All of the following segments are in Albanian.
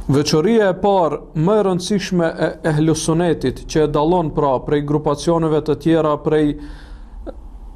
Veçoria e parë më e rëndësishme e ehlusunetit që e dallon pra prej grupacioneve të tjera, prej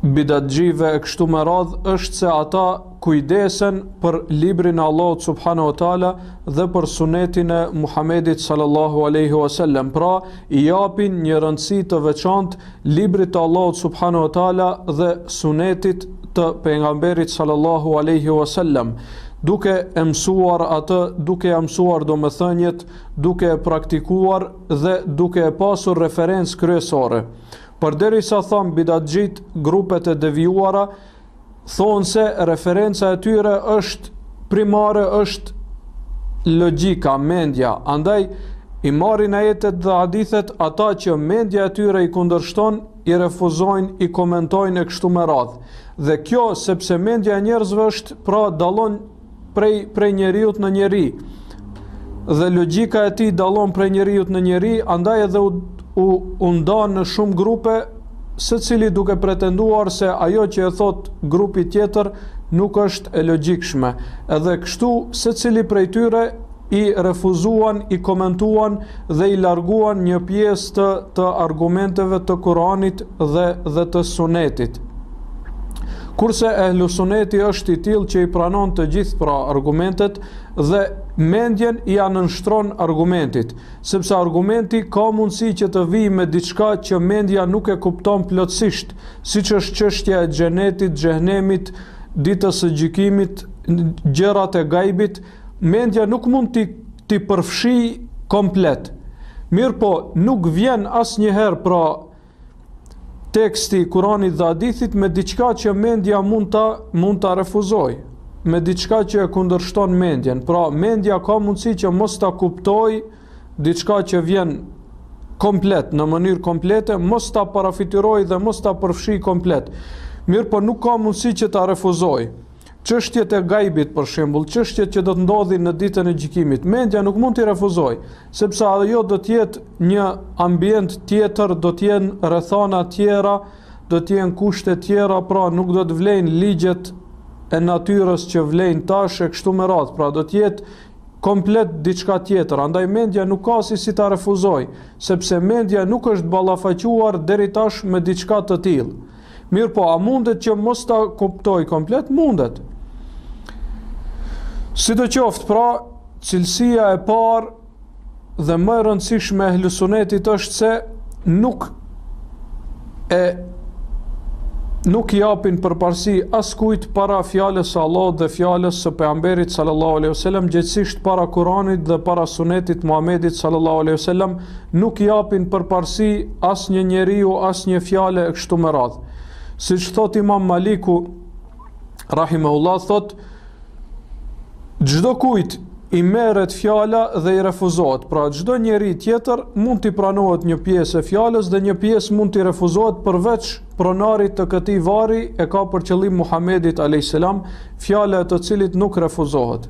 bidatxhive e kështu me radh, është se ata kujdesen për librin e Allahut subhanahu wa taala dhe për sunetin e Muhamedit sallallahu alaihi wasallam. Pra i japin një rëndësi të veçantë librit të Allahut subhanahu wa taala dhe sunetit të pejgamberit sallallahu alaihi wasallam, duke e mësuar atë, duke e mësuar domethënjet, duke e praktikuar dhe duke e pasur referencë kryesore. Përderisa thon bidatxhit, grupet e devijuara, thonë se referenca e tyre është primare, është logjika, mendja. Andaj i marrin ajetet dhe hadithet ata që mendja e tyre i kundërshton, i refuzojnë, i komentojnë e kështu me radhë. Dhe kjo, sepse mendja e njerëzve është, pra dallon prej njeriut në njeri, dhe logjika e tij dallon prej njeriut në njeri, andaj edhe u ndan në shumë grupe, secili duke pretenduar se ajo që e thot grupi tjetër nuk është e logjikshme. Edhe kështu secili prej tyre i refuzuan, i komentuan dhe i larguan një pjesë të argumenteve të Kuranit dhe të Sunetit. Kurse ehlusuneti është i tillë që i pranon të gjithë pra argumentet dhe mendjen i nënshtron argumentit, sepse argumenti ka mundësi që të vijë me diçka që mendja nuk e kupton plotësisht, siç është çështja e xhenetit, xhehenemit, ditës së gjykimit, gjërat e gajbit. Mendja nuk mund t'i përfshi komplet. Mirë po, nuk vjen asnjëherë pra teksti Kuranit dhe hadithit me diçka që mendja mund ta refuzoj, me diçka që e kundërshton mendjen. Pra mendja ka mundësi që mos ta kuptoj diçka që vjen komplet, në mënyrë komplete, mos ta parafityroj dhe mos ta përfshi komplet. Mirë po nuk ka mundësi që ta refuzoj. Çështjet e gajbit për shembull, çështjet që do të ndodhin në ditën e gjykimit, mendja nuk mund t'i refuzoj, sepse ajo do të jetë një ambient tjetër, do të jenë rrethana tjera, do të jenë kushte tjera, pra nuk do të vlejnë ligjet e natyrës që vlejnë tash e kështu me radhë, pra do të jetë komplet diçka tjetër. Andaj mendja nuk ka si ta refuzoj, sepse mendja nuk është ballafaquar deri tash me diçka të tillë. Mirë po, a mundet që mos ta kuptoj komplet? Mundet. Sidoqoftë, pra, cilësia e parë dhe më e rëndësishme e ehlusunetit është se nuk japin përparësi askujt para fjalës së Allahut dhe fjalës së pejgamberit sallallahu alaihi wasallam, gjithsesi para Kuranit dhe para Sunetit Muhamedit sallallahu alaihi wasallam, nuk japin përparësi asnjë njeriu, asnjë fjalë e kështu me radhë. Siç thot Imam Maliku rahimahullah, thot çdo kujt i merret fjala dhe i refuzohet. Pra çdo njeri tjetër mund t'i pranohet një pjesë e fjalës dhe një pjesë mund t'i refuzohet, përveç pronarit të këtij varri e ka për qëllim Muhamedit alayhis salam, fjala e të cilit nuk refuzohet.